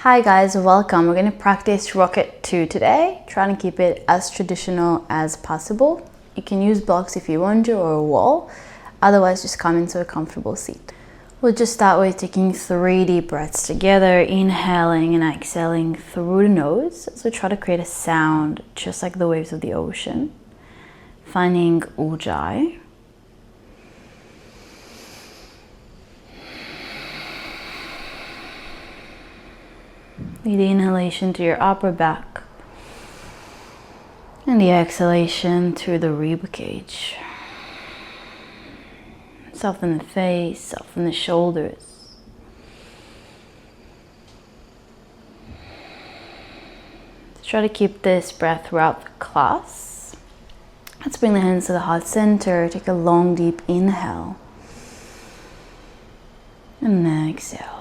Hi guys, welcome. We're going to practice Rocket 2 today, trying to keep it as traditional as possible. You can use blocks if you want to or a wall, otherwise just come into a comfortable seat. We'll just start with taking 3 deep breaths together, inhaling and exhaling through the nose. So try to create a sound just like the waves of the ocean. Finding Ujjayi. Lead the inhalation to your upper back and the exhalation through the rib cage. Soften the face, soften the shoulders. Try to keep this breath throughout the class. Let's bring the hands to the heart center. Take a long, deep inhale. And exhale.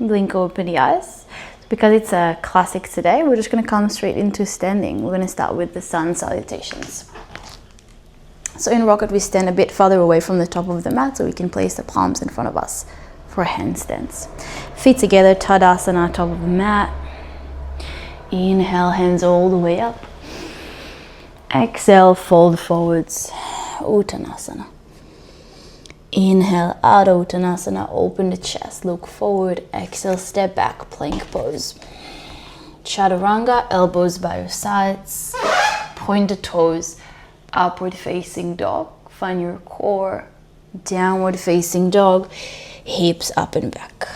Blink open the eyes. Because it's a classic today, we're just going to come straight into standing. We're going to start with the sun salutations. So in Rocket, we stand a bit farther away from the top of the mat so we can place the palms in front of us for handstands. Feet together, Tadasana, top of the mat. Inhale, hands all the way up. Exhale, fold forwards, Uttanasana. Inhale, Adho Uttanasana, open the chest, look forward. Exhale, step back, plank pose. Chaturanga, elbows by your sides. Point the toes, upward facing dog. Find your core, downward facing dog. Hips up and back.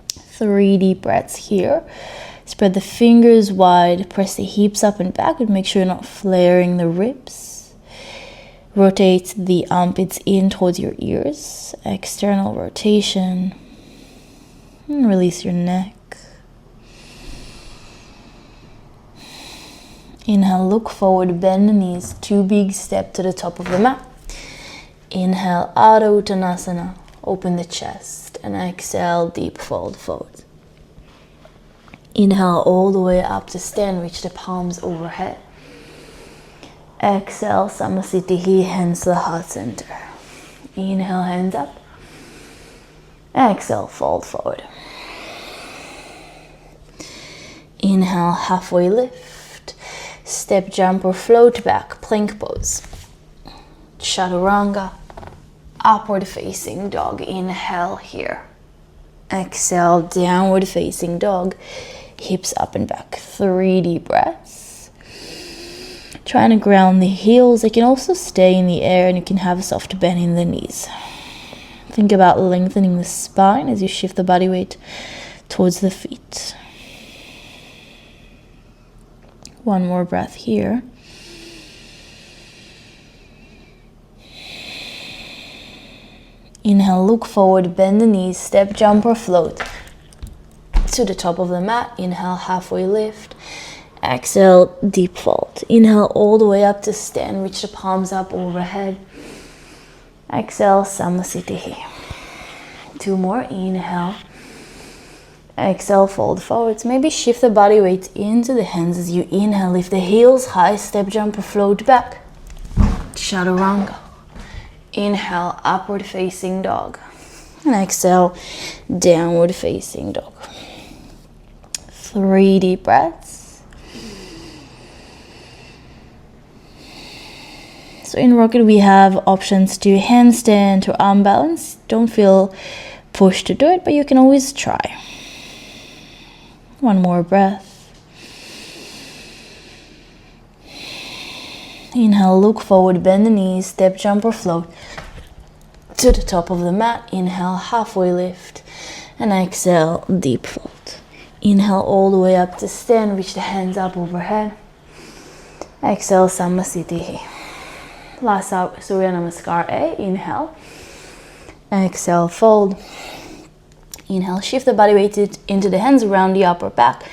3 deep breaths here. Spread the fingers wide, press the hips up and back, but make sure you're not flaring the ribs. Rotate the armpits in towards your ears. External rotation. And release your neck. Inhale, look forward, bend the knees. 2 big steps to the top of the mat. Inhale, Adho Uttanasana. Open the chest. And exhale, deep fold forward. Inhale all the way up to stand. Reach the palms overhead. Exhale, Samasthiti, hands to the heart center. Inhale, hands up. Exhale, fold forward. Inhale, halfway lift. Step, jump or float back, plank pose. Chaturanga, upward facing dog. Inhale here. Exhale, downward facing dog. Hips up and back. 3 deep breaths. Trying to ground the heels. They can also stay in the air and you can have a soft bend in the knees. Think about lengthening the spine as you shift the body weight towards the feet. 1 more breath here. Inhale, look forward, bend the knees, step, jump or float to the top of the mat. Inhale, halfway lift. Exhale, deep fold. Inhale all the way up to stand. Reach the palms up overhead. Exhale, Samasthiti. 2 more. Inhale. Exhale, fold forwards. Maybe shift the body weight into the hands as you inhale. Lift the heels high. Step, jump or float back. Chaturanga. Inhale, upward facing dog. And exhale, downward facing dog. 3 deep breaths. So in Rocket, we have options to handstand, to arm balance. Don't feel pushed to do it, but you can always try. 1 more breath. Inhale, look forward, bend the knees, step, jump or float to the top of the mat. Inhale, halfway lift. And exhale, deep fold. Inhale all the way up to stand. Reach the hands up overhead. Exhale, Samasthiti. Last out, Surya Namaskar A. Inhale. Exhale, fold. Inhale, shift the body weight into the hands around the upper back.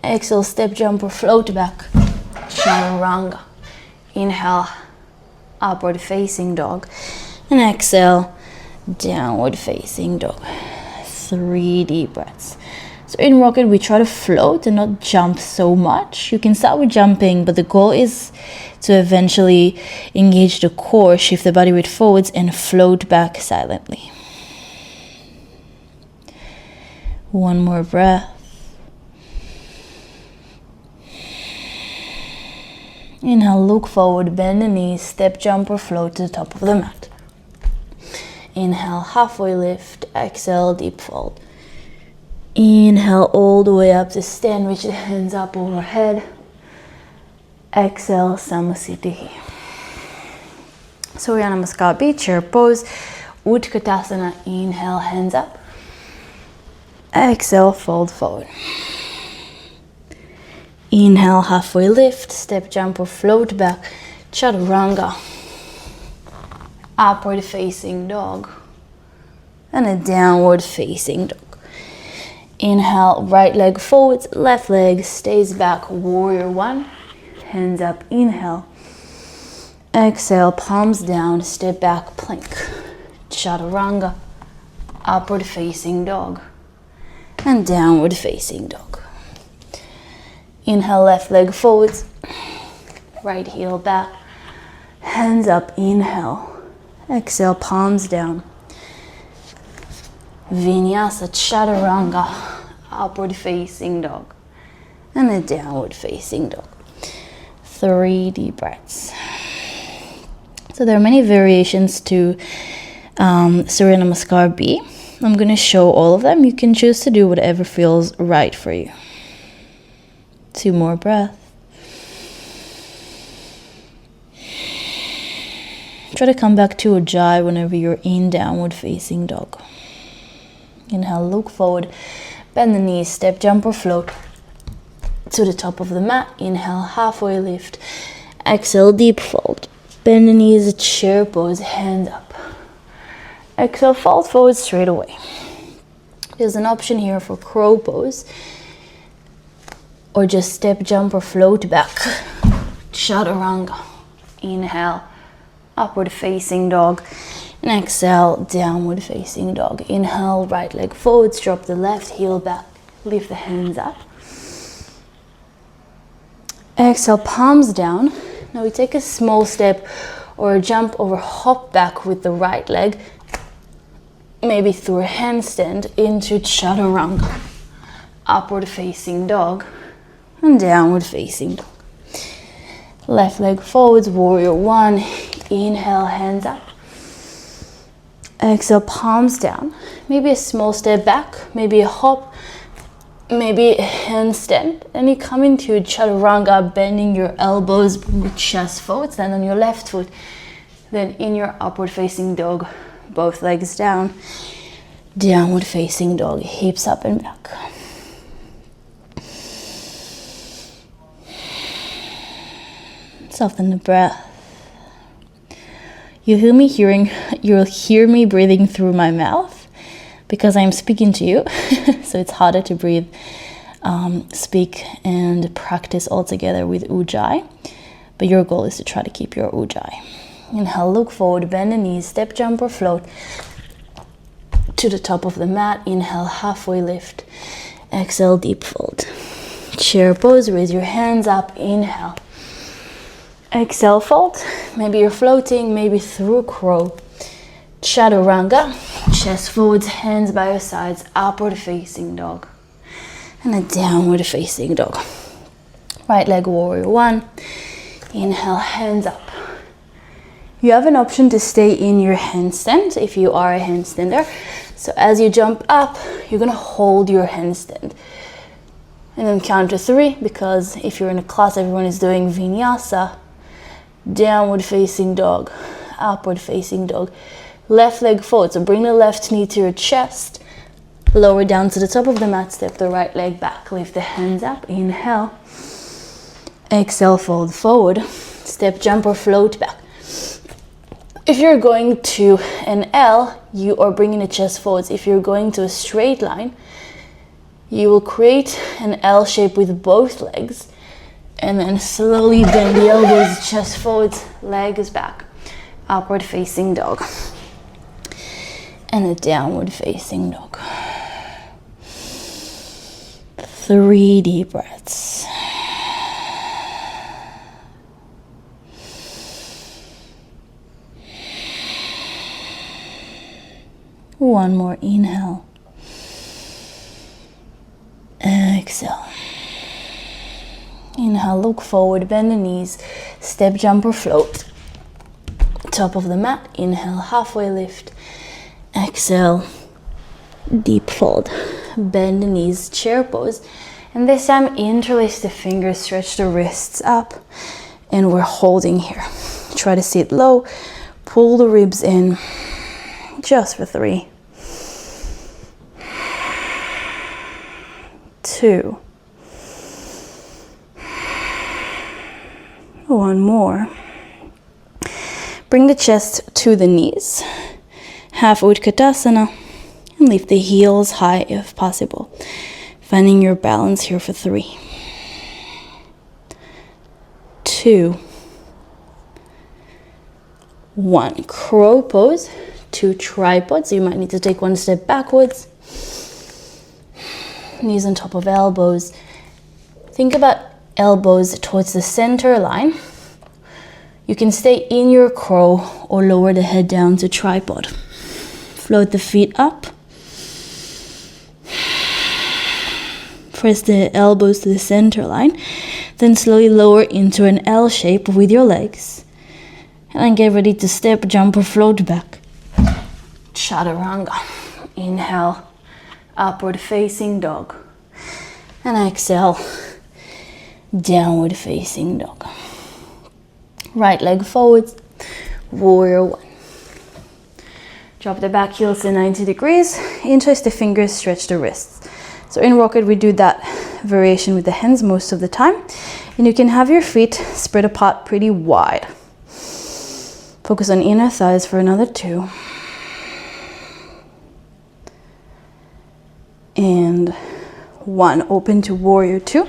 Exhale, step, jump or float back. Chaturanga. Inhale, upward facing dog. And exhale, downward facing dog. 3 deep breaths. So in Rocket, we try to float and not jump so much. You can start with jumping, but the goal is to eventually engage the core, shift the body weight forwards, and float back silently. One more breath. Inhale, look forward, bend the knees, step, jump or float to the top of the mat. Inhale, halfway lift, exhale, deep fold. Inhale all the way up to stand, reach the hands up overhead. Exhale, Samasthiti. Surya Namaskar B, chair pose. Utkatasana, inhale, hands up. Exhale, fold forward. Inhale, halfway lift, step, jump or float back. Chaturanga. Upward facing dog. And a downward facing dog. Inhale, right leg forwards, left leg stays back, warrior one. Hands up, inhale. Exhale, palms down, step back, plank. Chaturanga. Upward facing dog. And downward facing dog. Inhale, left leg forwards. Right heel back. Hands up, inhale. Exhale, palms down. Vinyasa, chaturanga, upward facing dog, and a downward facing dog. 3 deep breaths. So there are many variations to Surya Namaskar B. I'm going to show all of them. You can choose to do whatever feels right for you. 2 more breaths. Try to come back to Ujjayi whenever you're in downward facing dog. Inhale, look forward, bend the knees, step, jump or float to the top of the mat. Inhale, halfway lift. Exhale, deep fold. Bend the knees, chair pose, hands up. Exhale, fold forward straight away. There's an option here for crow pose, or just step, jump or float back. Chaturanga. Inhale, upward facing dog. And exhale, downward facing dog. Inhale, right leg forwards, drop the left heel back, lift the hands up. Exhale, palms down. Now we take a small step or a jump over, hop back with the right leg, maybe through a handstand into chaturanga. Upward facing dog and downward facing dog. Left leg forwards, warrior one. Inhale, hands up. Exhale, palms down. Maybe a small step back, maybe a hop, maybe a handstand. Then you come into chaturanga, bending your elbows, bring your chest forward, stand on your left foot. Then in your upward facing dog, both legs down. Downward facing dog, hips up and back. Soften the breath. You'll hear me breathing through my mouth because I'm speaking to you. So it's harder to breathe, speak and practice all together with Ujjayi. But your goal is to try to keep your Ujjayi. Inhale, look forward, bend the knees, step, jump or float to the top of the mat. Inhale, halfway lift. Exhale, deep fold. Chair pose, raise your hands up. Inhale. Exhale, fold. Maybe you're floating, maybe through crow. Chaturanga, chest forwards, hands by your sides, upward facing dog. And a downward facing dog. Right leg warrior one. Inhale, hands up. You have an option to stay in your handstand if you are a handstander. So as you jump up, you're gonna hold your handstand. And then count to 3, because if you're in a class, everyone is doing vinyasa. Downward facing dog, upward facing dog. Left leg forward, so bring the left knee to your chest. Lower down to the top of the mat, step the right leg back. Lift the hands up, inhale. Exhale, fold forward. Step, jump or float back. If you're going to an L, you are bringing the chest forwards. If you're going to a straight line, you will create an L shape with both legs. And then slowly bend the elbows, chest forwards, legs back. Upward facing dog. And a downward facing dog. 3 deep breaths. One more inhale. exhale. Inhale, look forward, bend the knees, step, jump or float. Top of the mat, inhale, halfway lift. Exhale, deep fold. Bend the knees, chair pose. And this time, interlace the fingers, stretch the wrists up. And we're holding here. Try to sit low, pull the ribs in, just for 3, 2, 1 more. Bring the chest to the knees, half Utkatasana, and lift the heels high if possible. Finding your balance here for 3, 2, 1. Crow pose, 2 tripods. You might need to take 1 step backwards. Knees on top of elbows. Think about elbows towards the center line. You can stay in your crow or lower the head down to tripod. Float the feet up. Press the elbows to the center line. Then slowly lower into an L shape with your legs. And then get ready to step, jump or float back. Chaturanga. Inhale, upward facing dog. And exhale, downward facing dog. Right leg forwards, warrior 1. Drop the back heels to 90 degrees, interlace the fingers, stretch the wrists. So in rocket we do that variation with the hands most of the time. And you can have your feet spread apart pretty wide. Focus on inner thighs for another 2. And 1, open to warrior 2.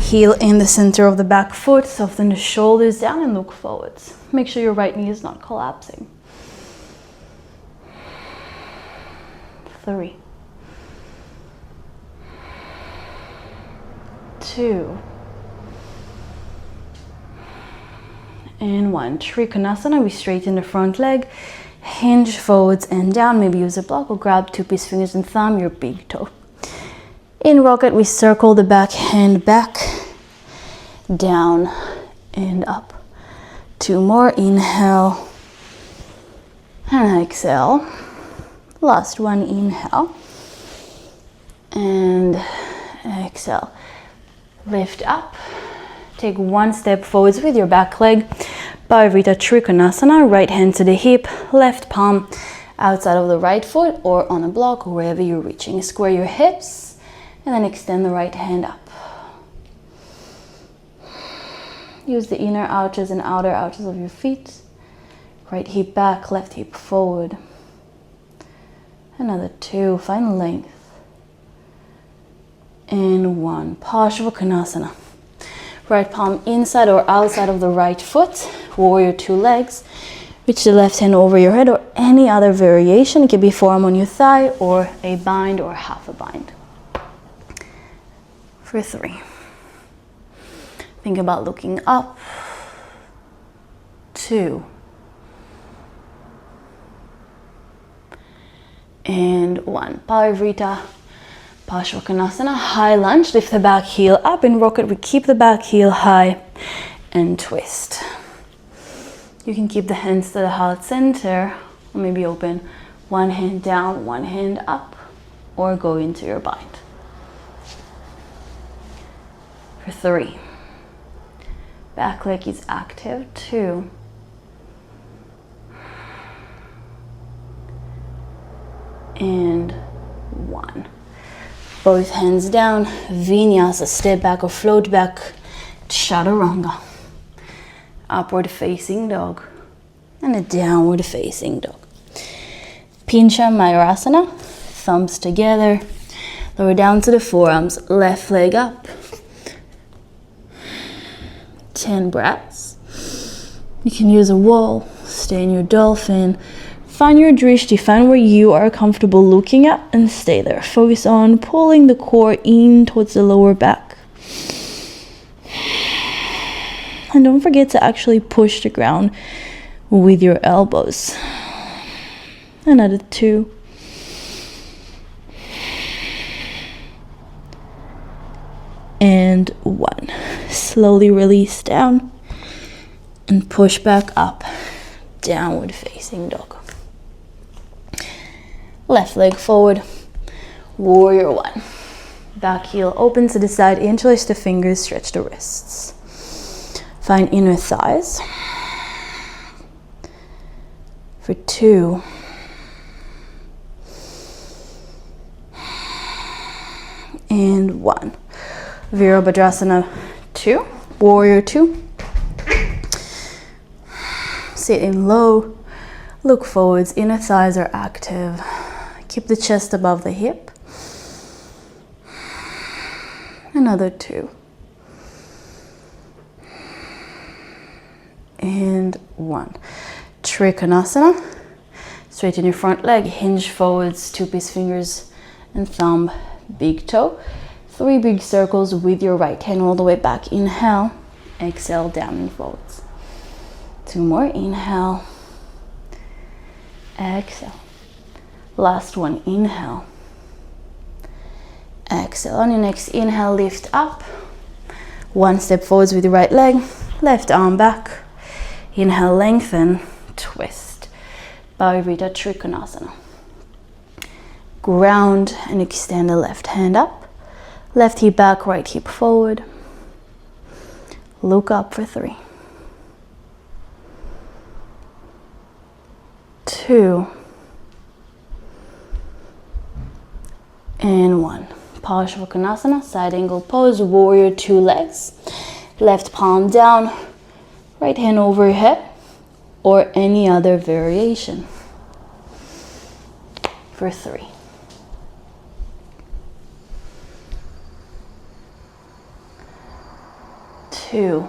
Heel in the center of the back foot, soften the shoulders down and look forwards. Make sure your right knee is not collapsing. 3, 2, and 1. Trikonasana, we straighten the front leg, hinge forwards and down. Maybe use a block or grab 2 piece fingers and thumb, your big toe. In rocket, we circle the back hand back, down and up. 2 more, inhale and exhale. Last one, inhale and exhale. Lift up, take 1 step forwards with your back leg. Bhairavrita Trikonasana, right hand to the hip, left palm outside of the right foot or on a block or wherever you're reaching. Square your hips. And then extend the right hand up. Use the inner arches and outer arches of your feet. Right hip back, left hip forward. Another 2, find length. And 1, Parsvakonasana. Right palm inside or outside of the right foot. Warrior 2 legs. Reach the left hand over your head or any other variation. It can be forearm on your thigh or a bind or half a bind. For 3. Think about looking up. 2. And 1. Bhairavrita Parsvakonasana, high lunge. Lift the back heel up. In rocket, we keep the back heel high and twist. You can keep the hands to the heart center or maybe open 1 hand down, 1 hand up, or go into your bind. For 3. Back leg is active. 2. And 1. Both hands down. Vinyasa, step back or float back. Chaturanga. Upward facing dog. And a downward facing dog. Pincha Mayurasana. Thumbs together. Lower down to the forearms. Left leg up. 10 breaths. You can use a wall, stay in your dolphin, find your drishti, find where you are comfortable looking at and stay there. Focus on pulling the core in towards the lower back. And don't forget to actually push the ground with your elbows. Another 2. and 1. Slowly release down and push back up, downward facing dog. Left leg forward, warrior 1. Back heel open to the side, interlace the fingers, stretch the wrists. Find inner thighs. For 2. And 1. Virabhadrasana 2, warrior 2. Sit in low, look forwards, inner thighs are active. Keep the chest above the hip. Another 2. And 1. Trikonasana. Straighten your front leg, hinge forwards, 2-piece fingers and thumb, big toe. 3 big circles with your right hand all the way back. Inhale, exhale, down and forwards. 2 more, inhale, exhale. Last one, inhale, exhale. On your next inhale, lift up. 1 step forwards with your right leg, left arm back. Inhale, lengthen, twist. Bharavita Trikonasana. Ground and extend the left hand up. Left hip back, right hip forward. Look up for 3. 2. And 1. Parsvakonasana, side angle pose, warrior 2 legs. Left palm down, right hand overhead, or any other variation. For 3. 2.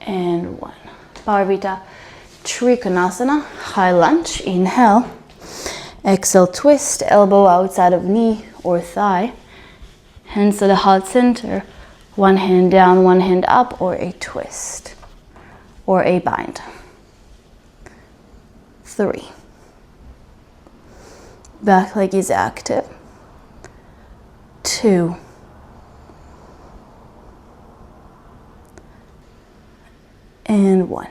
And 1. Bharavita Trikonasana, high lunge. Inhale, exhale, twist, elbow outside of knee or thigh. Hands to the heart center. 1 hand down, 1 hand up, or a twist or a bind. 3. Back leg is active. 2. And 1.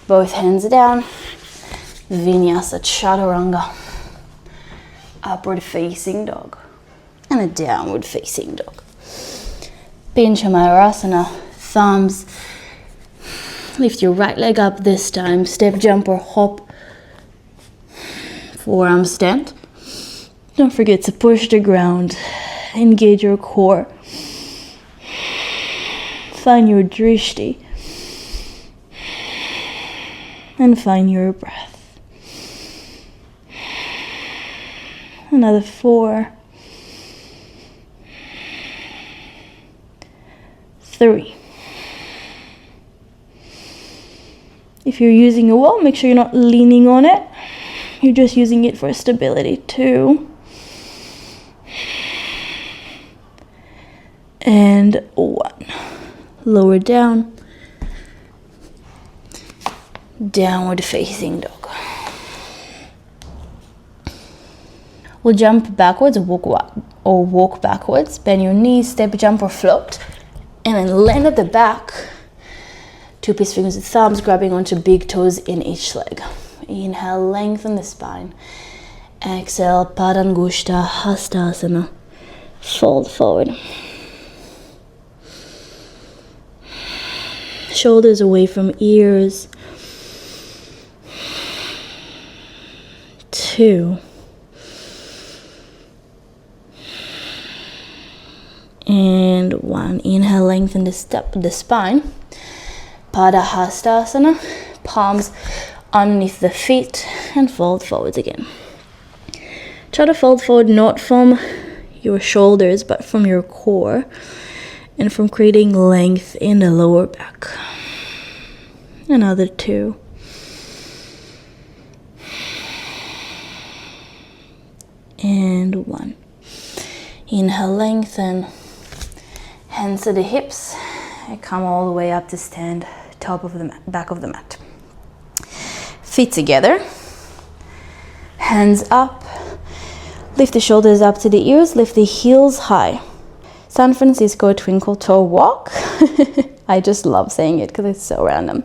Both hands down. Vinyasa Chaturanga. Upward facing dog. And a downward facing dog. Pinchamayurasana. Thumbs. Lift your right leg up this time. Step, jump or hop. Forearm stand. Don't forget to push the ground. Engage your core. Find your drishti. And find your breath. Another 4. 3. If you're using a wall, make sure you're not leaning on it. You're just using it for stability. 2. And 1. Lower down. Downward facing dog. We'll jump backwards or walk backwards. Bend your knees, step, jump or float. And then land at the back. 2-piece fingers with thumbs grabbing onto big toes in each leg. Inhale, lengthen the spine. Exhale, Padangushta Hastasana. Fold forward. Shoulders away from ears. 2. And 1. Inhale, lengthen the spine. Padahastasana. Palms underneath the feet and fold forwards again. Try to fold forward not from your shoulders but from your core and from creating length in the lower back. Another 2. And 1. Inhale, lengthen. Hands to the hips and come all the way up to stand, top of the mat, back of the mat. Feet together, hands up, Lift the shoulders up to the ears, lift the heels high. San Francisco twinkle toe walk. I just love saying it because it's so random.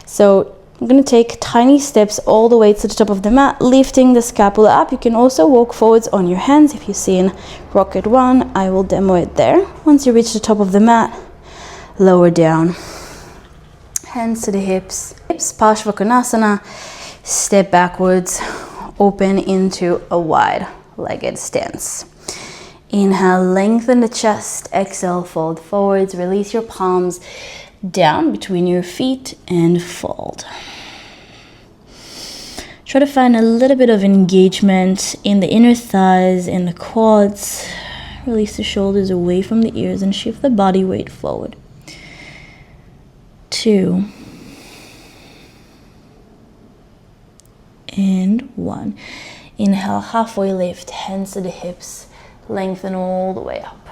So I'm going to take tiny steps all the way to the top of the mat, lifting the scapula up. You can also walk forwards on your hands. If you see in Rocket 1, I will demo it there. Once you reach the top of the mat, lower down. Hands to the hips. Parshvakonasana. Step backwards, open into a wide-legged stance. Inhale, lengthen the chest. Exhale, fold forwards. Release your palms down between your feet and fold. Try to find a little bit of engagement in the inner thighs and the quads. Release the shoulders away from the ears and shift the body weight forward. 2 and 1. Inhale, halfway lift, hands to the hips, lengthen all the way up.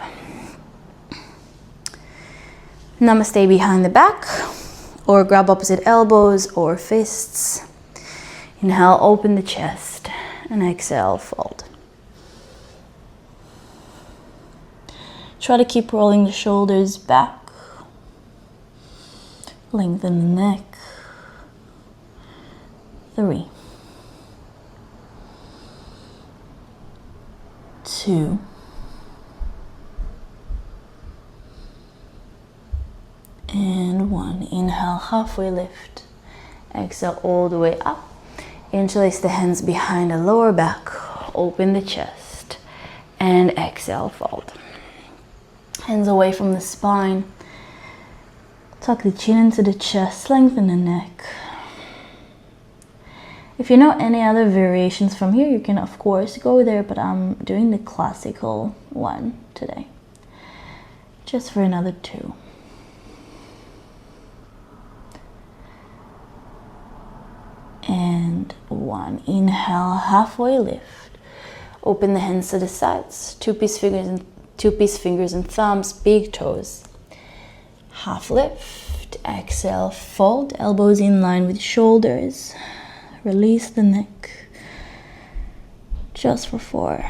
Namaste behind the back, or grab opposite elbows or fists. Inhale, open the chest, and exhale, fold. Try to keep rolling the shoulders back. Lengthen the neck. 3, 2, and 1. Inhale, halfway lift. Exhale all the way up. Interlace the hands behind the lower back. Open the chest. And exhale, fold. Hands away from the spine. Tuck the chin into the chest. Lengthen the neck. If you know any other variations from here, you can of course go there, but I'm doing the classical one today. Just for another 2. And 1. Inhale, halfway lift. Open the hands to the sides. Two-piece fingers and thumbs, big toes. Half lift. Exhale, fold. Elbows in line with shoulders. Release the neck. Just for 4.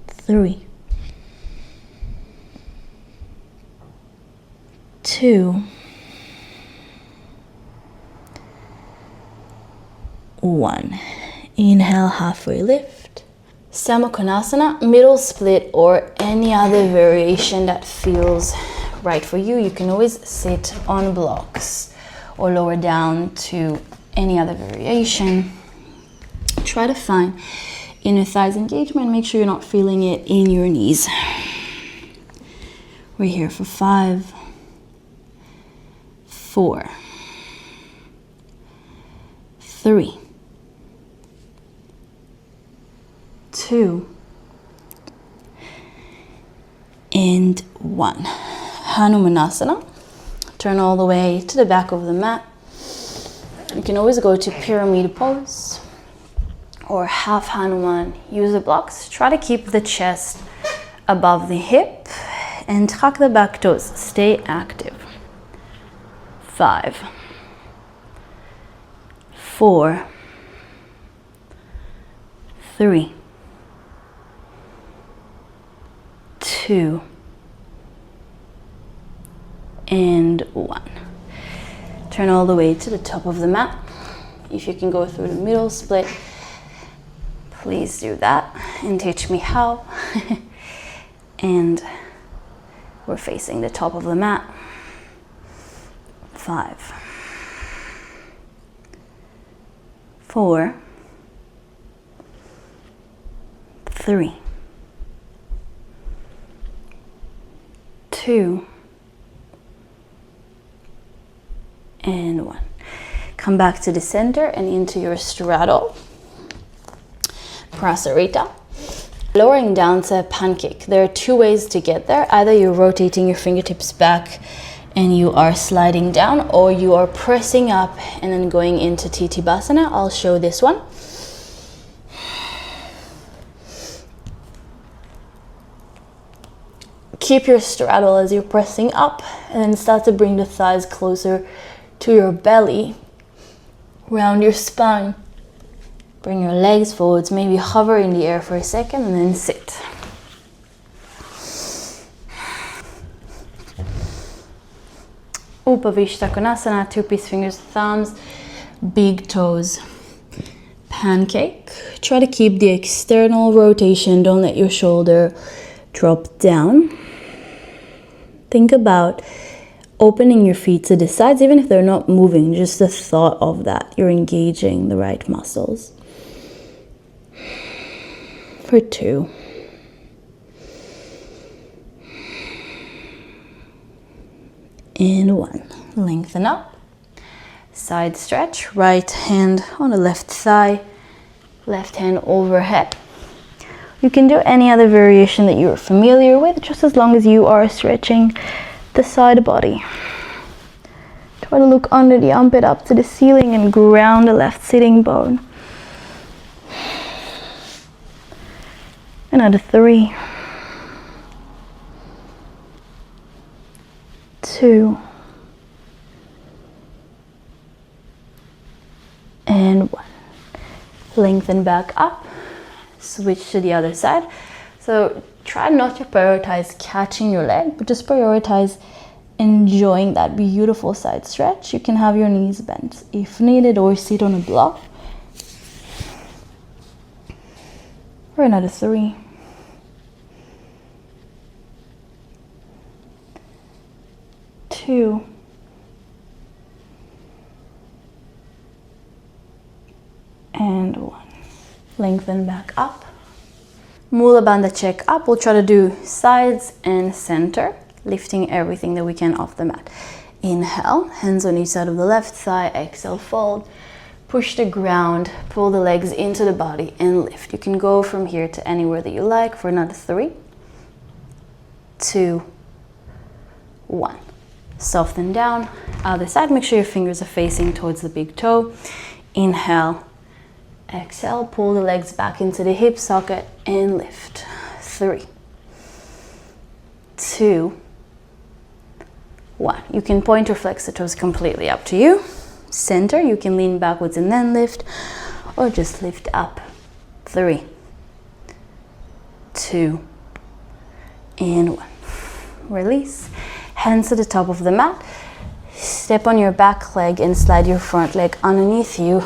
3. 2. 1. Inhale, halfway lift. Samukhanasana, middle split, or any other variation that feels right for you. You can always sit on blocks or lower down to any other variation. Try to find inner thighs engagement. Make sure you're not feeling it in your knees. We're here for 5, 4, 3, 2, and 1. Hanumanasana. Turn all the way to the back of the mat. You can always go to pyramid pose or half Hanuman. Use the blocks. Try to keep the chest above the hip and tuck the back toes. Stay active. 5, 4, 3, 2, and 1. Turn all the way to the top of the mat. If you can go through the middle split, please do that and teach me how. And we're facing the top of the mat. 5, 4, 3, 2, and 1. Come back to the center and into your straddle. Prasarita. Lowering down to a pancake. There are 2 ways to get there. Either you're rotating your fingertips back and you are sliding down, or you are pressing up and then going into Titibhasana. I'll show this one. Keep your straddle as you're pressing up, and then start to bring the thighs closer to your belly, round your spine. Bring your legs forwards, maybe hover in the air for a second and then sit. Upavishta Konasana, two-piece fingers, thumbs, big toes. Pancake. Try to keep the external rotation. Don't let your shoulder drop down. Think about opening your feet to the sides, even if they're not moving, just the thought of that. You're engaging the right muscles. For 2. And 1. Lengthen up. Side stretch. Right hand on the left thigh. Left hand overhead. You can do any other variation that you're familiar with, just as long as you are stretching the side body. Try to look under the armpit up to the ceiling and ground the left sitting bone. Another 3. 2. And 1. Lengthen back up. Switch to the other side. So try not to prioritize catching your leg, but just prioritize enjoying that beautiful side stretch. You can have your knees bent if needed, or sit on a block. For another 3. 2. And 1. Lengthen back up. Mula Bandha check up. We'll try to do sides and center, lifting everything that we can off the mat. Inhale, hands on each side of the left thigh. Exhale, fold. Push the ground, pull the legs into the body and lift. You can go from here to anywhere that you like for another 3, 2, 1. Soften down. Other side, make sure your fingers are facing towards the big toe. Inhale. Exhale, pull the legs back into the hip socket and lift. 3, 2, 1. You can point or flex the toes, completely up to you. Center, you can lean backwards and then lift, or just lift up. 3, 2, and 1. Release. Hands to the top of the mat. Step on your back leg and slide your front leg underneath you.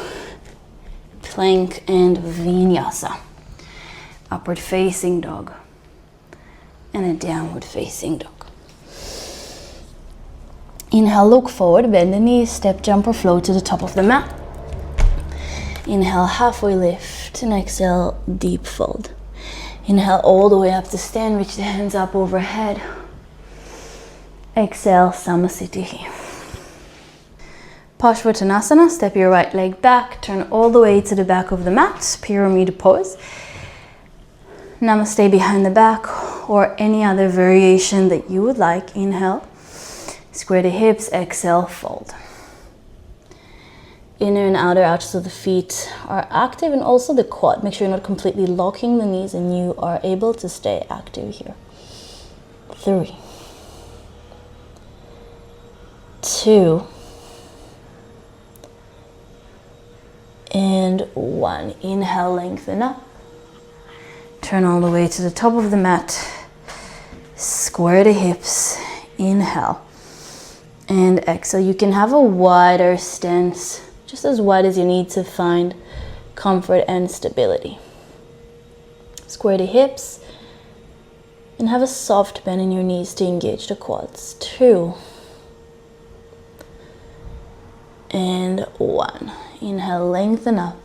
Plank and vinyasa. Upward facing dog and a downward facing dog. Inhale, look forward, bend the knees, step, jump or float to the top of the mat. Inhale, halfway lift, and exhale, deep fold. Inhale all the way up to stand, reach the hands up overhead. Exhale, Samasthiti. Parsvottanasana, step your right leg back, turn all the way to the back of the mat, pyramid pose. Namaste behind the back, or any other variation that you would like. Inhale, square the hips, exhale, fold. Inner and outer arches of the feet are active, and also the quad. Make sure you're not completely locking the knees and you are able to stay active here. 3, 2, and 1. Inhale, lengthen up. Turn all the way to the top of the mat. Square the hips. Inhale. And exhale. You can have a wider stance, just as wide as you need to find comfort and stability. Square the hips. And have a soft bend in your knees to engage the quads. 2. And 1. Inhale, lengthen up.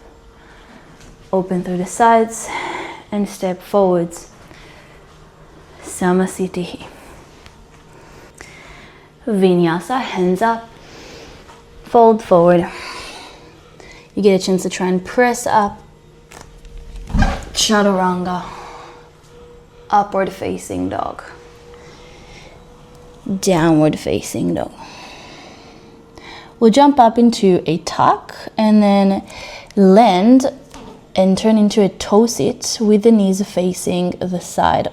Open through the sides and step forwards. Samasthiti. Vinyasa, hands up. Fold forward. You get a chance to try and press up. Chaturanga. Upward facing dog. Downward facing dog. We'll jump up into a tuck and then land and turn into a toe sit with the knees facing the side,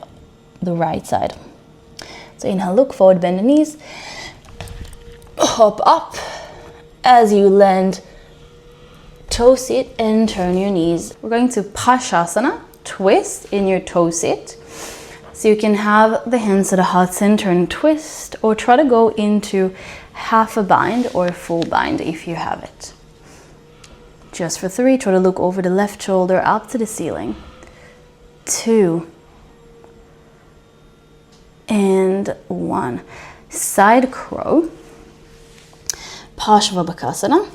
the right side. So inhale, look forward, bend the knees, hop up. As you land, toe sit and turn your knees. We're going to Pashasana, twist in your toe sit. So you can have the hands at a heart center and twist, or try to go into half a bind or a full bind if you have it. Just for 3, try to look over the left shoulder up to the ceiling. 2 and 1. Side crow, Parshvabhakasana.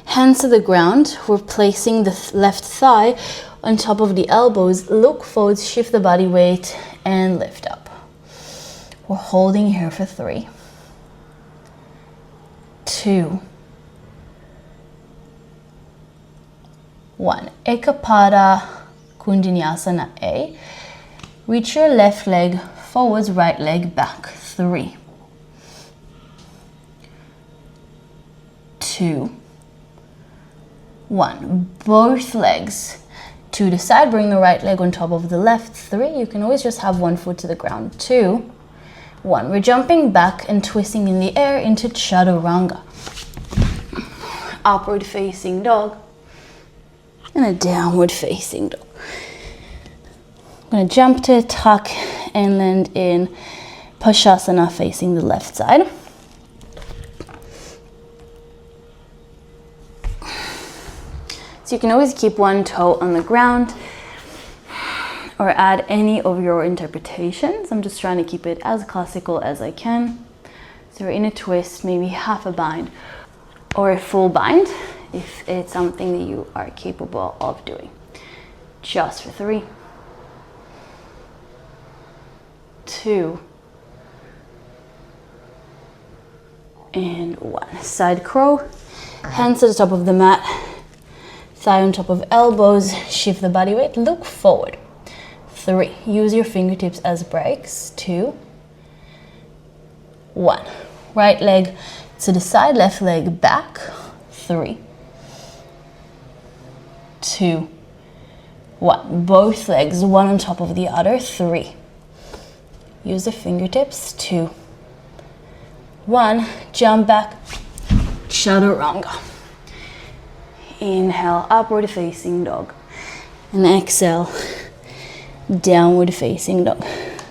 Hands to the ground. We're placing the left thigh on top of the elbows. Look forward, shift the body weight, and lift up. We're holding here for 3, 2, 1. Ekapada Kundinasana A. Reach your left leg forwards, right leg back. 3, 2, 1. Both legs to the side. Bring the right leg on top of the left. 3. You can always just have one foot to the ground. 2, 1. We're jumping back and twisting in the air into Chaturanga. Upward facing dog and a downward facing dog. I'm going to jump to a tuck and land in Pashasana facing the left side. So you can always keep one toe on the ground or add any of your interpretations. I'm just trying to keep it as classical as I can. So we're in a twist, maybe half a bind or a full bind if it's something that you are capable of doing. Just for 3, 2 and 1. Side crow, hands to the top of the mat. Thigh on top of elbows, shift the body weight, look forward. 3, use your fingertips as brakes. 2, 1. Right leg to the side, left leg back. 3, 2, 1. Both legs, one on top of the other. 3. Use the fingertips. 2, 1. Jump back, Chaturanga. Inhale, upward facing dog. And exhale, downward facing dog.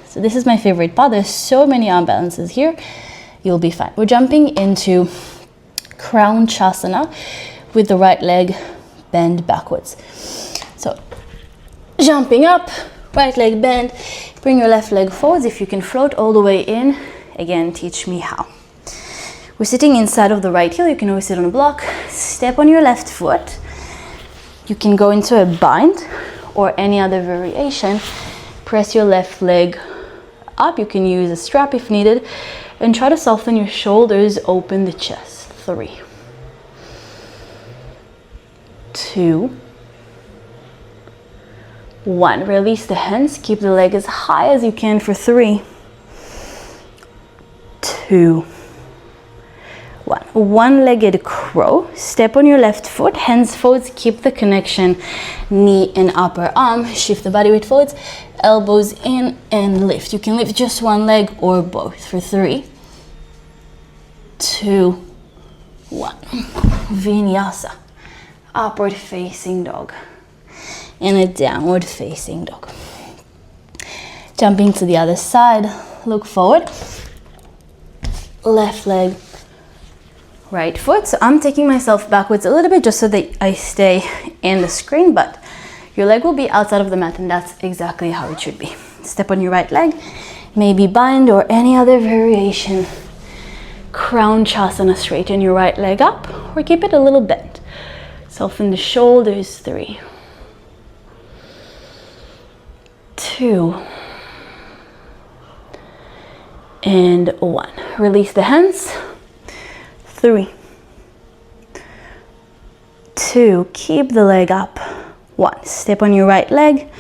So this is my favorite part. There's so many arm balances here. You'll be fine. We're jumping into Crown Chasana with the right leg bend backwards. So jumping up, right leg bend, bring your left leg forwards. If you can float all the way in, again, teach me how. We're sitting inside of the right heel. You can always sit on a block. Step on your left foot. You can go into a bind or any other variation. Press your left leg up. You can use a strap if needed. And try to soften your shoulders, open the chest. 3, 2, 1. Release the hands. Keep the leg as high as you can for 3, 2, 1. One-legged crow. Step on your left foot, hands forwards, keep the connection, knee and upper arm. Shift the body weight forwards, elbows in and lift. You can lift just one leg or both for 3, 2, 1. Vinyasa. Upward facing dog and a downward facing dog. Jumping to the other side, look forward. Left leg, right foot. So I'm taking myself backwards a little bit just so that I stay in the screen, but your leg will be outside of the mat and that's exactly how it should be. Step on your right leg, maybe bind or any other variation. Crown Chasana, straighten your right leg up or keep it a little bent. Soften the shoulders. 3, 2 and 1. Release the hands. 3, 2, keep the leg up. 1, step on your right leg.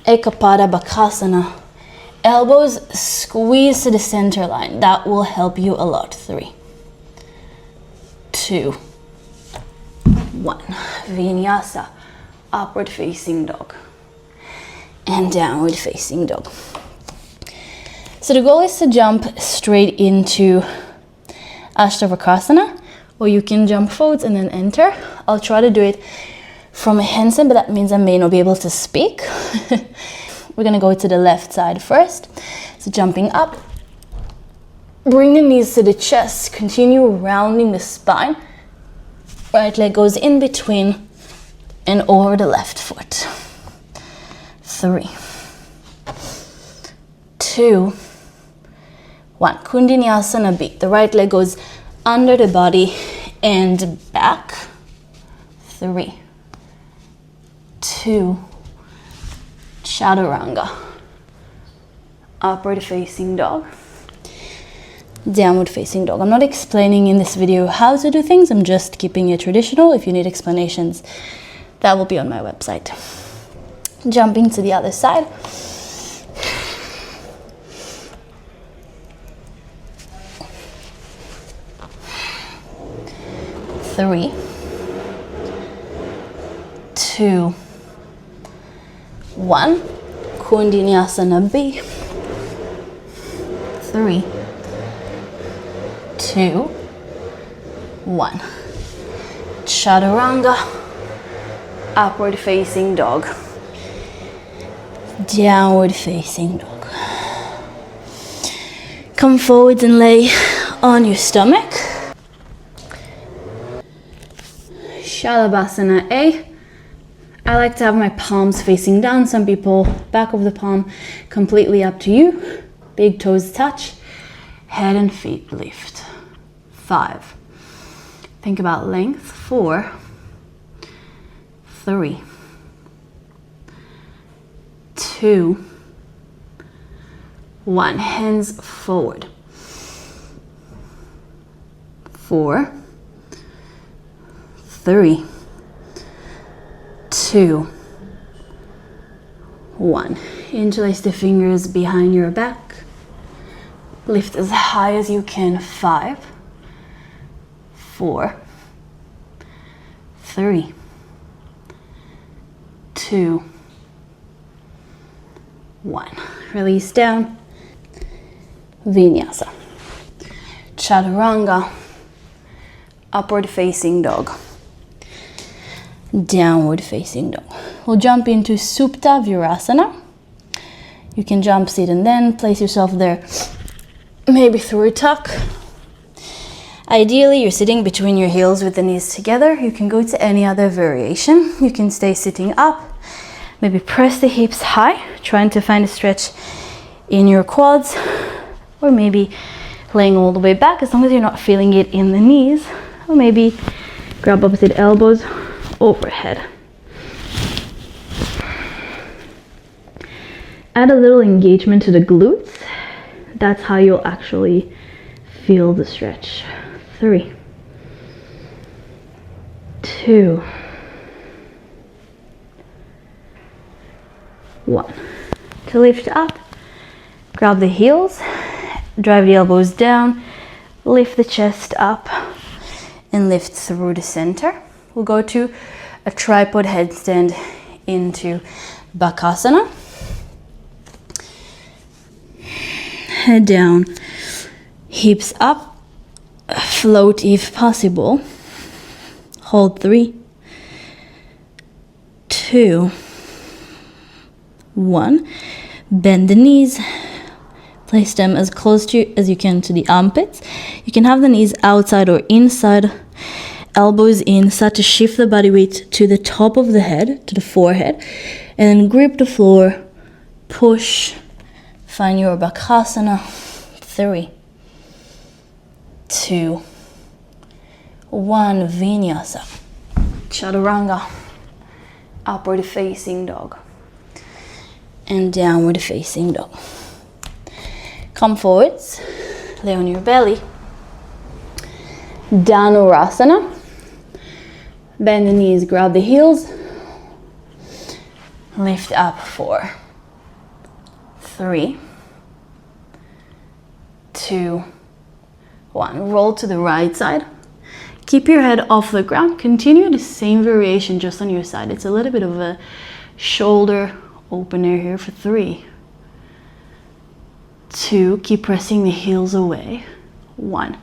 Ekapada Bakasana. Elbows squeeze to the center line. That will help you a lot. 3, 2, 1. Vinyasa. Upward facing dog and downward facing dog. So the goal is to jump straight into Ashtavakasana or you can jump forwards and then enter. I'll try to do it from a handstand, but that means I may not be able to speak. We're gonna go to the left side first. So jumping up, bring the knees to the chest, continue rounding the spine. Right leg goes in between and over the left foot. 3, 2, 1. Kundiniyasana B. The right leg goes under the body and back. 3, 2, chaturanga. Upward facing dog. Downward facing dog. I'm not explaining in this video how to do things, I'm just keeping it traditional. If you need explanations, that will be on my website. Jumping to the other side. Three, 2, 1. Kundiniyasana B. 3, 2, 1. Chaturanga. Upward facing dog. Downward facing dog. Come forwards and lay on your stomach. Shalabhasana A. I like to have my palms facing down. Some people, back of the palm, completely up to you. Big toes touch. Head and feet lift. 5. Think about length. 4, 3, 2, 1. Hands forward. 4, 3, 2, 1. Interlace the fingers behind your back. Lift as high as you can. 5, 4, 3, 2, 1. Release down. Vinyasa. Chaturanga. Upward facing dog. Downward facing dog. We'll jump into Supta Virasana. You can jump, sit, and then place yourself there, maybe through a tuck. Ideally, you're sitting between your heels with the knees together. You can go to any other variation. You can stay sitting up, maybe press the hips high, trying to find a stretch in your quads, or maybe laying all the way back as long as you're not feeling it in the knees, or maybe grab opposite elbows overhead. Add a little engagement to the glutes. That's how you'll actually feel the stretch. 3, 2, 1. To lift up, grab the heels, drive the elbows down, lift the chest up, and lift through the center. We'll go to a tripod headstand into Bakasana. Head down, hips up, float if possible. Hold 3, 2, 1. Bend the knees. Place them as close as you can to the armpits. You can have the knees outside or inside, elbows in, start to shift the body weight to the top of the head, to the forehead, and then grip the floor, push, find your Bakasana. 3, 2, 1. Vinyasa. Chaturanga. Upward facing dog. And downward facing dog. Come forwards, lay on your belly. Dhanurasana. Bend the knees, grab the heels. Lift up. 4, 3, 2, 1. Roll to the right side. Keep your head off the ground. Continue the same variation just on your side. It's a little bit of a shoulder opener here for 3, 2. Keep pressing the heels away. 1.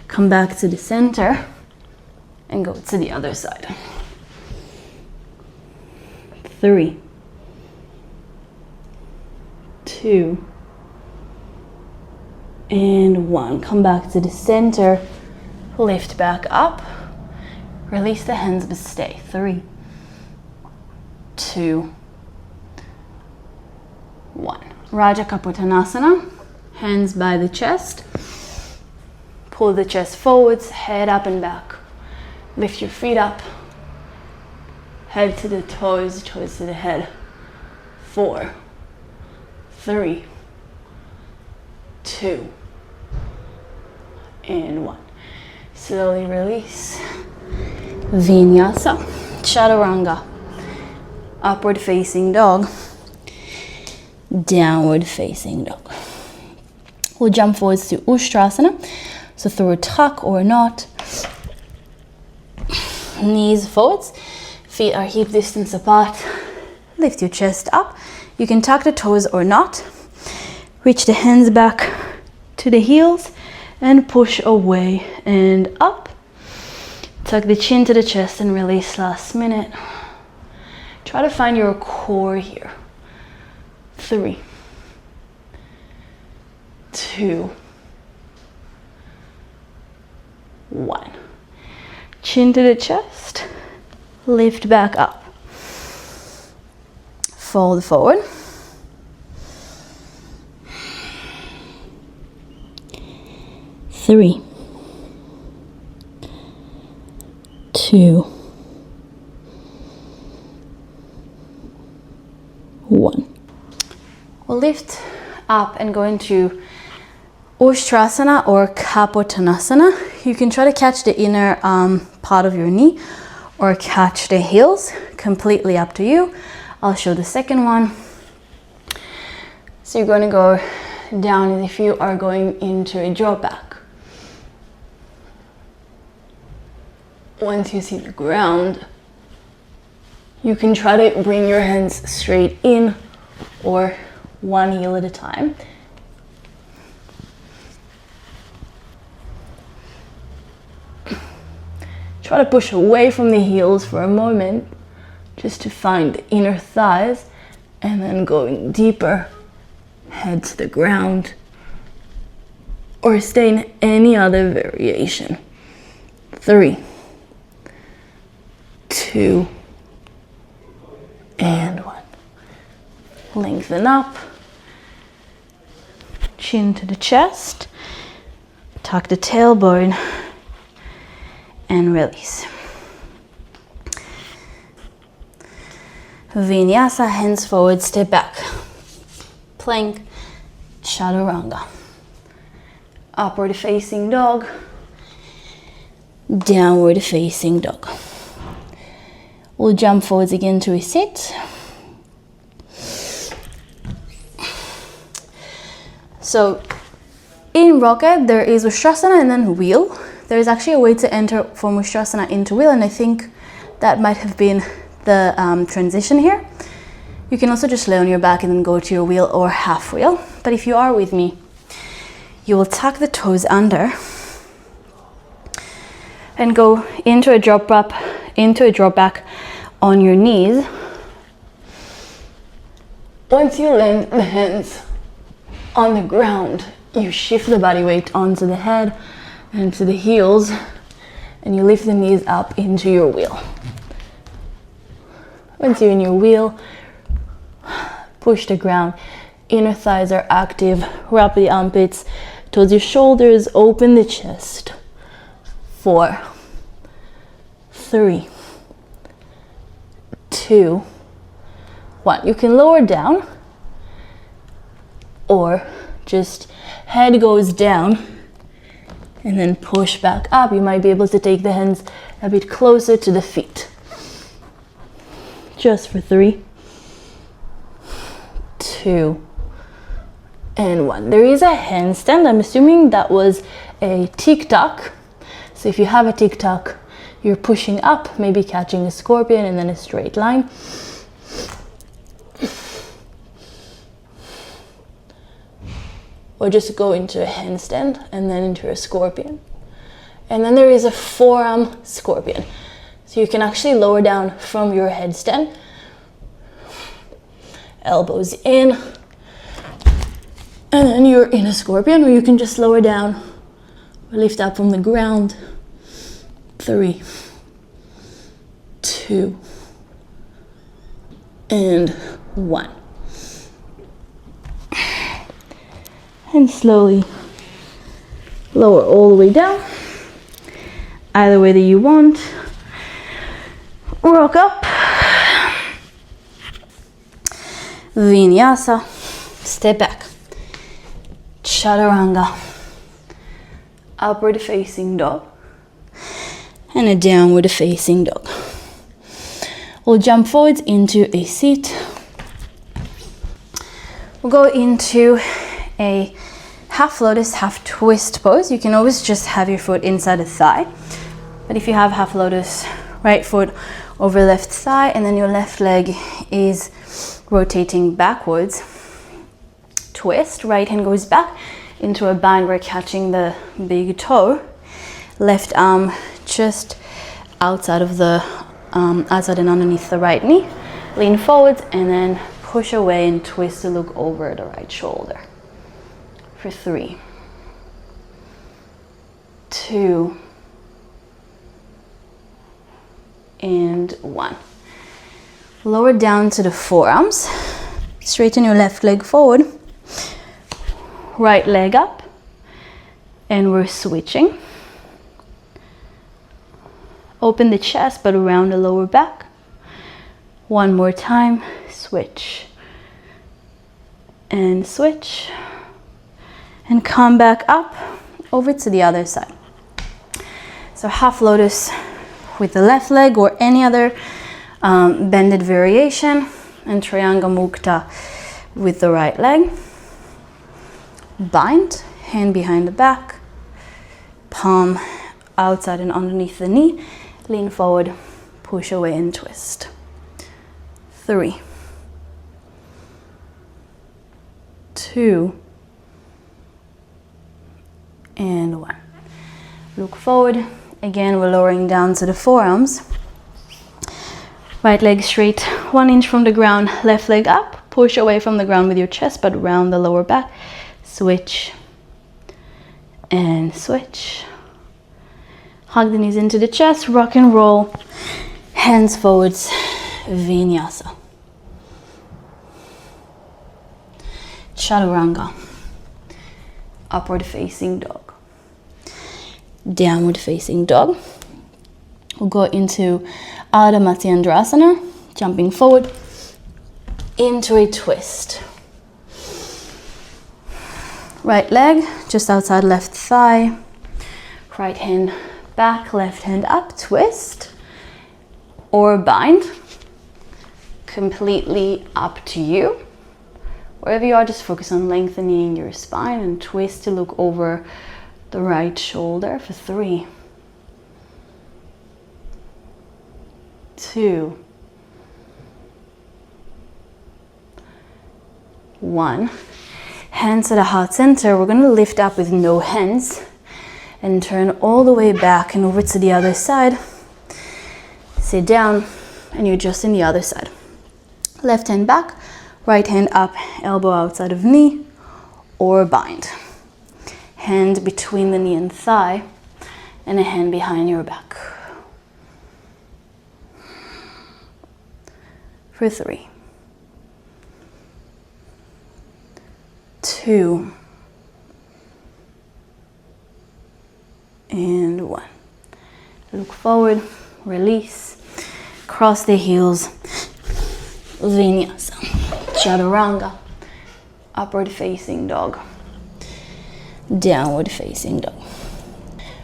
Come back to the center. and go to the other side. 3, 2, and 1. Come back to the center, lift back up, release the hands but stay. 3, 2, 1. Raja Kapotanasana, hands by the chest, pull the chest forwards, head up and back. Lift your feet up, head to the toes, toes to the head. 4, 3, 2, and 1. Slowly release. Vinyasa, chaturanga, upward facing dog, downward facing dog. We'll jump forwards to Ustrasana, so through a tuck or a knot. Knees forwards, feet are hip distance apart. Lift your chest up. You can tuck the toes or not. Reach the hands back to the heels and push away and up. Tuck the chin to the chest and release last minute. Try to find your core here. 3, 2, 1. Chin to the chest, lift back up. Fold forward. 3, 2, 1. We'll lift up and go into Ustrasana or Kapotanasana. You can try to catch the inner part of your knee or catch the heels, completely up to you. I'll show the second one. So you're going to go down as if you are going into a drop back. Once you see the ground, you can try to bring your hands straight in or one heel at a time. Try to push away from the heels for a moment, just to find the inner thighs, and then going deeper, head to the ground, or stay in any other variation. 3, 2, and 1. Lengthen up, chin to the chest, tuck the tailbone, and release. Vinyasa, hands forward, step back. Plank, chaturanga. Upward facing dog, downward facing dog. We'll jump forwards again to a sit. So in rocket there is Ustrasana and then wheel. There is actually a way to enter from Ustrasana into wheel, and I think that might have been the transition here. You can also just lay on your back and then go to your wheel or half wheel. But if you are with me, you will tuck the toes under and go into a drop up, into a drop back on your knees. Once you land the hands on the ground, you shift the body weight onto the head and to the heels, and you lift the knees up into your wheel. Once you're in your wheel, push the ground. Inner thighs are active. Wrap the armpits towards your shoulders. Open the chest. 4, 3, 2, 1. You can lower down or just head goes down and then push back up. You might be able to take the hands a bit closer to the feet. Just for 3, 2, and 1. There is a handstand. I'm assuming that was a tic-tac. So if you have a tic-tac, you're pushing up, maybe catching a scorpion and then a straight line. Or just go into a handstand and then into a scorpion. And then there is a forearm scorpion. So you can actually lower down from your headstand. Elbows in. And then you're in a scorpion, or you can just lower down or lift up from the ground. 3, 2, and 1. And slowly lower all the way down, either way that you want. Rock up, vinyasa, step back, chaturanga, upward facing dog, and a downward facing dog. We'll jump forwards into a seat. We'll go into a half lotus, half twist pose. You can always just have your foot inside the thigh. But if you have half lotus, right foot over left thigh, and then your left leg is rotating backwards. Twist, right hand goes back into a bind. We're catching the big toe. Left arm just outside of the, outside and underneath the right knee. Lean forwards and then push away and twist to look over the right shoulder. For 3, 2, and 1. Lower down to the forearms. Straighten your left leg forward. Right leg up. And we're switching. Open the chest, but around the lower back. One more time. Switch. And switch. And come back up over to the other side. So half lotus with the left leg or any other bended variation, and triangle mukta with the right leg. Bind, hand behind the back, palm outside and underneath the knee, lean forward, push away and twist. 3, 2, and 1. Look forward. Again, we're lowering down to the forearms. Right leg straight, 1 inch from the ground, left leg up. Push away from the ground with your chest, but round the lower back. Switch and switch. Hug the knees into the chest, rock and roll. Hands forwards, vinyasa. Chaturanga. Upward facing dog. Downward facing dog. We'll go into Ardha Matsyendrasana, jumping forward into a twist. Right leg just outside left thigh. Right hand back, left hand up, twist or bind. Completely up to you. Wherever you are, just focus on lengthening your spine and twist to look over the right shoulder for 3, 2, 1. Hands to the heart center. We're going to lift up with no hands and turn all the way back and over to the other side. Sit down and you're just in the other side. Left hand back, right hand up, elbow outside of knee or bind. Hand between the knee and thigh, and a hand behind your back. For 3, 2, and 1. Look forward, release, cross the heels, vinyasa, chaturanga, upward facing dog. Downward facing dog.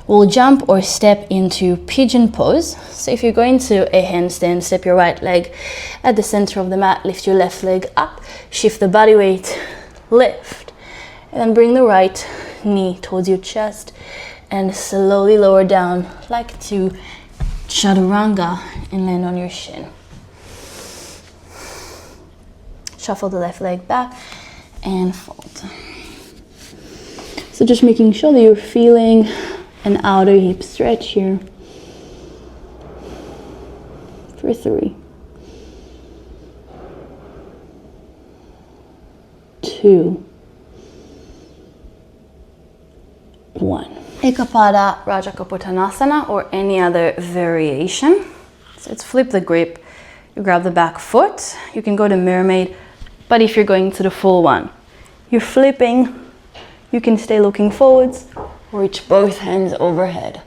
We'll jump or step into pigeon pose. So if you're going to a handstand, step your right leg at the center of the mat, lift your left leg up, shift the body weight, lift, and then bring the right knee towards your chest and slowly lower down like to chaturanga and land on your shin. Shuffle the left leg back and fold. So just making sure that you're feeling an outer hip stretch here for 3, 2, 1. Ekapada Rajakapotanasana or any other variation. So let's flip the grip. You grab the back foot. You can go to mermaid, but if you're going to the full one, you're flipping. You can stay looking forwards, reach both hands overhead.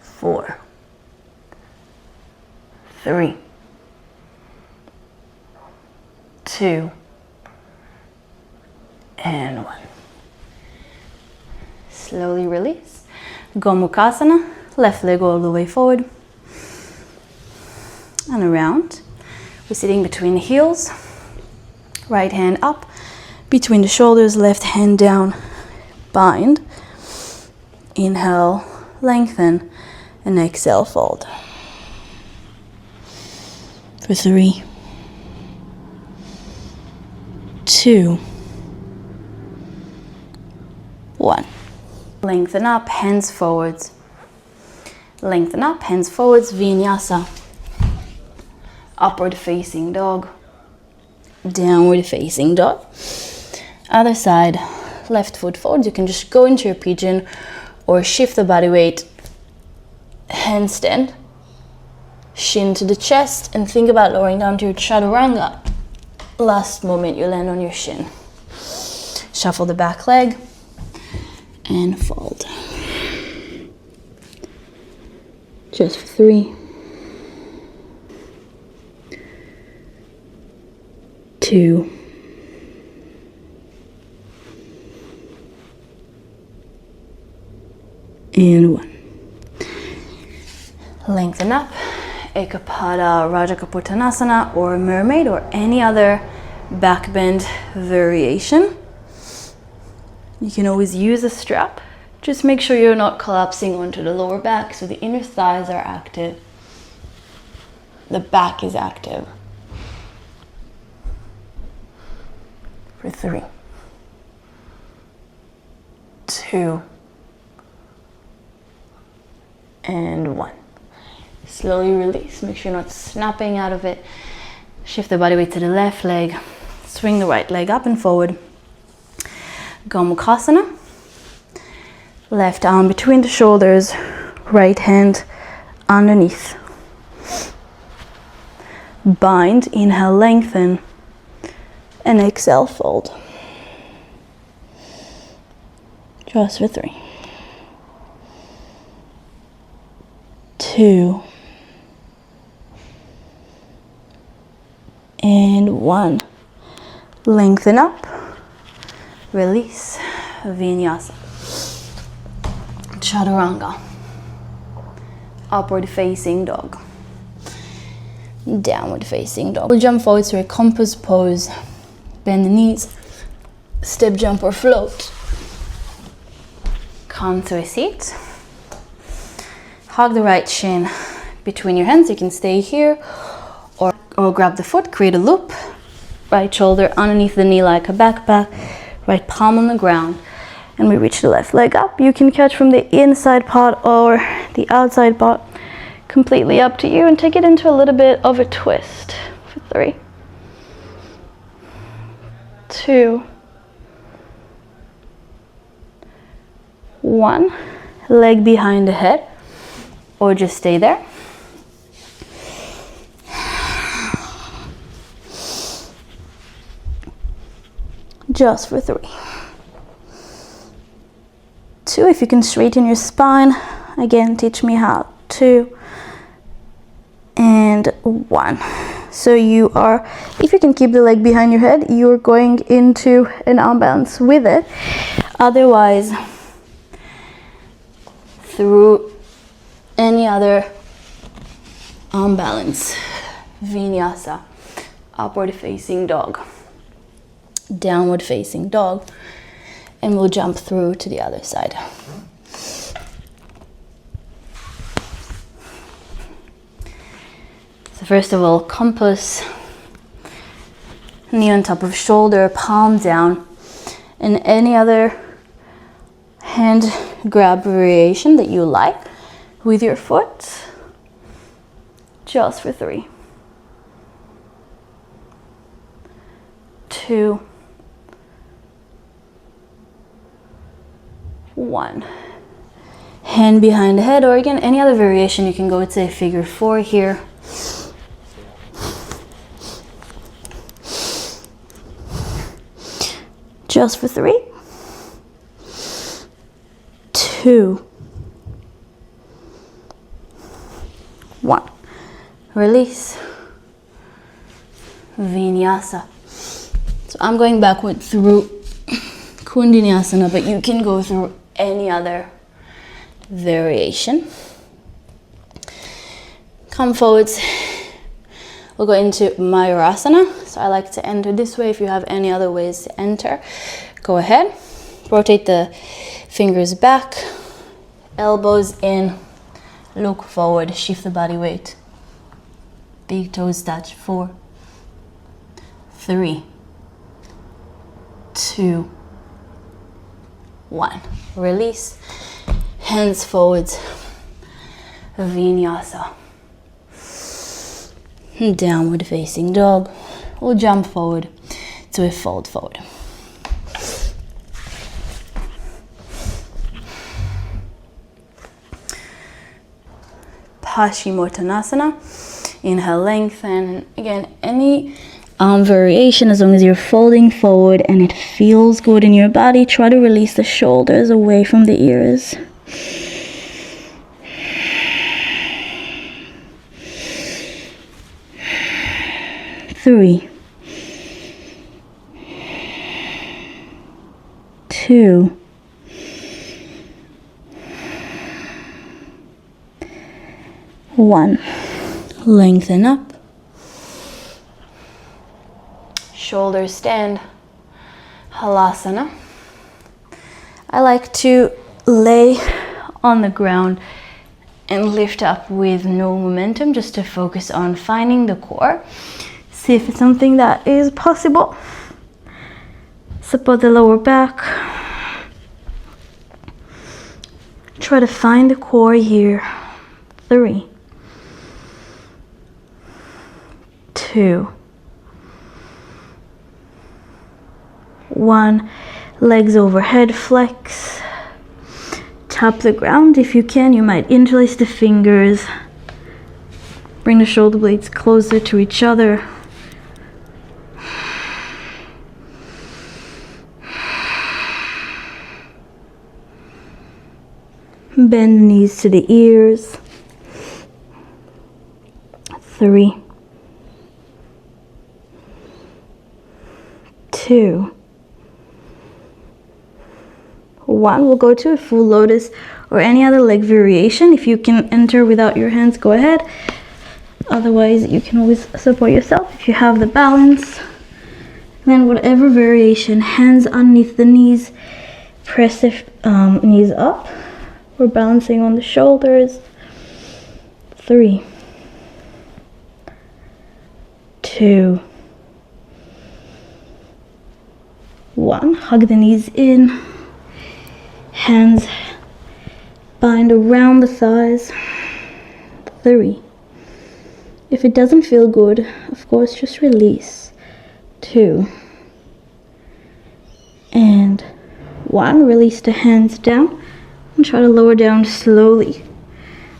4, 3, 2, and 1. Slowly release. Gomukhasana, left leg all the way forward and around. We're sitting between the heels, right hand up, between the shoulders, left hand down, bind. Inhale, lengthen, and exhale, fold. For 3, 2, 1. Lengthen up, hands forwards. Lengthen up, hands forwards, vinyasa. Upward facing dog. Downward facing dog. Other side, left foot forward. You can just go into your pigeon or shift the body weight. Handstand. Shin to the chest and think about lowering down to your chaturanga. Last moment you land on your shin. Shuffle the back leg and fold. Just for 3, 2, and 1. Lengthen up. Ekapada Rajakapotanasana or mermaid or any other back bend variation. You can always use a strap. Just make sure you're not collapsing onto the lower back so the inner thighs are active. The back is active. For 3, 2, and 1. Slowly release. Make sure you're not snapping out of it. Shift the body weight to the left leg. Swing the right leg up and forward. Gomukhasana. Left arm between the shoulders. Right hand underneath. Bind. Inhale, lengthen. And exhale, fold. Just for 3, 2, and 1. Lengthen up, release, vinyasa, chaturanga, upward facing dog, downward facing dog. We'll jump forward to a compass pose, bend the knees, step, jump, or float. Come to a seat. Hug the right shin between your hands. You can stay here or grab the foot, create a loop. Right shoulder underneath the knee like a backpack. Right palm on the ground. And we reach the left leg up. You can catch from the inside part or the outside part. Completely up to you. And take it into a little bit of a twist. For 3, 2, 1. Leg behind the head. Or just stay there. Just for 3, 2. If you can straighten your spine, again, teach me how. 2 and 1. So you are, if you can keep the leg behind your head, you're going into an arm balance with it. Otherwise, through any other arm balance, vinyasa, upward facing dog, downward facing dog, and we'll jump through to the other side. So first of all, compass, knee on top of shoulder, palm down, and any other hand grab variation that you like with your foot, just for 3, 2, 1. Hand behind the head, or again, any other variation. You can go to a figure 4 here. Just for 3, 2, 1. Release. Vinyasa. So I'm going backward through Kundalini, but you can go through any other variation. Come forwards. We'll go into Mayurasana. So I like to enter this way. If you have any other ways to enter, go ahead. Rotate the fingers back, elbows in, look forward, shift the body weight. Big toes touch. 4, 3, 2, 1. Release. Hands forwards. Vinyasa. Downward facing dog. We'll jump forward to a fold forward. Paschimottanasana. Inhale, lengthen. Again, any variation, as long as you're folding forward and it feels good in your body, try to release the shoulders away from the ears. Three, 2, 1. Lengthen up. Shoulders stand. Halasana. I like to lay on the ground and lift up with no momentum, just to focus on finding the core. See if it's something that is possible. Support the lower back. Try to find the core here. 3, 2, 1. Legs overhead, flex. Tap the ground. If you can, you might interlace the fingers. Bring the shoulder blades closer to each other. Bend the knees to the ears. 3, 2, 1. We'll go to a full lotus or any other leg variation. If you can enter without your hands, go ahead. Otherwise, you can always support yourself if you have the balance. Then whatever variation, hands underneath the knees, press the knees up. We're balancing on the shoulders. 3, 2, 1. Hug the knees in. Hands bind around the thighs. 3. If it doesn't feel good, of course, just release. 2. And 1. Release the hands down and try to lower down slowly,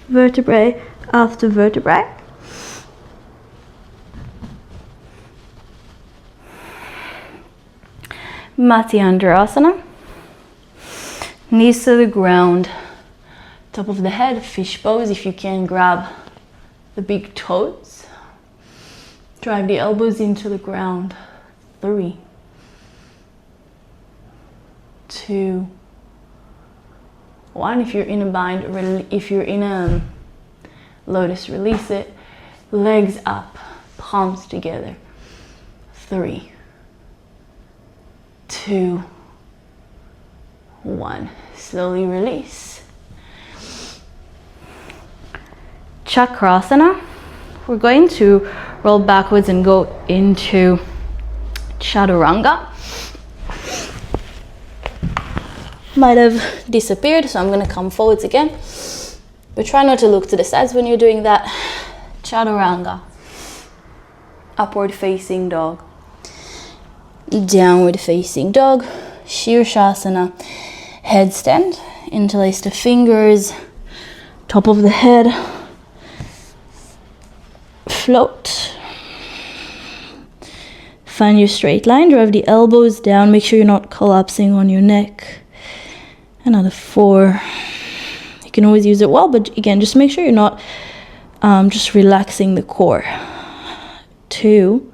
vertebrae after vertebrae. Matsyendrasana. Knees to the ground, top of the head, fish pose. If you can, grab the big toes. Drive the elbows into the ground. 3, 2, 1. If you're in a bind, if you're in a lotus, release it. Legs up, palms together. 3, 2, 1. Slowly release. Chakrasana. We're going to roll backwards and go into Chaturanga. might have disappeared, so I'm going to come forwards again. But try not to look to the sides when you're doing that. Chaturanga. Upward facing dog. Downward facing dog. Shirshasana. Headstand. Interlace the fingers. Top of the head. Float. Find your straight line. Drive the elbows down. Make sure you're not collapsing on your neck. Another 4. You can always use it well, but again, just make sure you're not just relaxing the core. 2,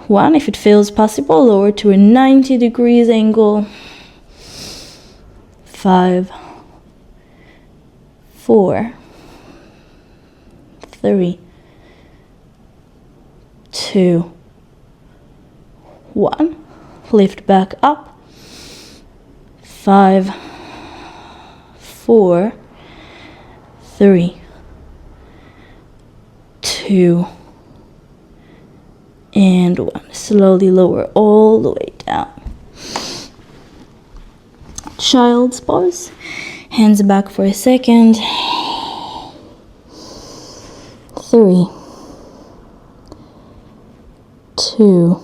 1. If it feels possible, lower to a 90 degrees angle. 5, 4, 3, 2, 1. Lift back up. 5, 4, 3, 2, and 1. Slowly lower all the way down. Child's pose. Hands back for a second. 3, 2,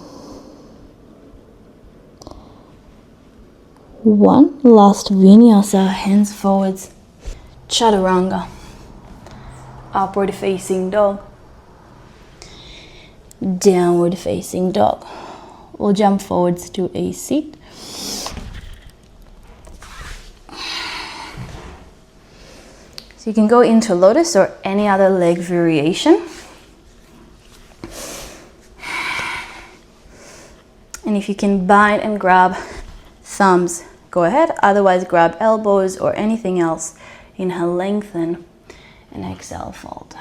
1. Last vinyasa, hands forwards. Chaturanga. Upward facing dog. Downward facing dog. We'll jump forwards to a seat. So you can go into lotus or any other leg variation. And if you can bind and grab thumbs, go ahead. Otherwise, grab elbows or anything else. Inhale, lengthen, and exhale, fold.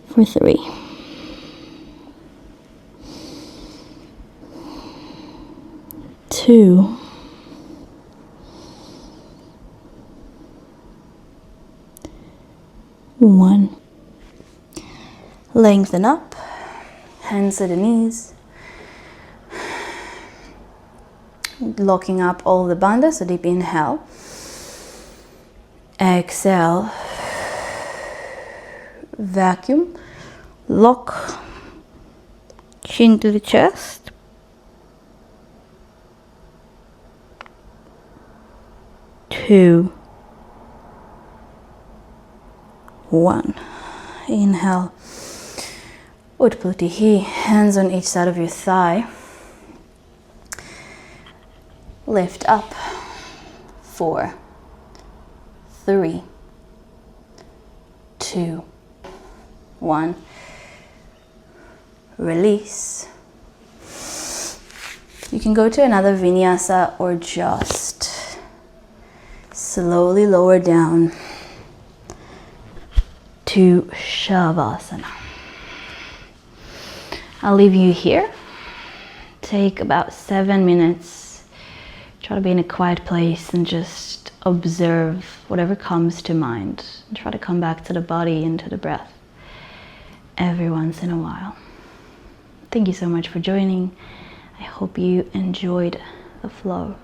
For 3. 2. 1. Lengthen up, hands at the knees. Locking up all the bandhas, so deep inhale. Exhale. Vacuum. Lock. Chin to the chest. Two. 1. Inhale. Utputihi, hands on each side of your thigh. Lift up. 4, 3, 2, 1. Release. You can go to another vinyasa or just slowly lower down to Shavasana. I'll leave you here. Take about 7 minutes. Try to be in a quiet place and just observe whatever comes to mind. And try to come back to the body and to the breath every once in a while. Thank you so much for joining. I hope you enjoyed the flow.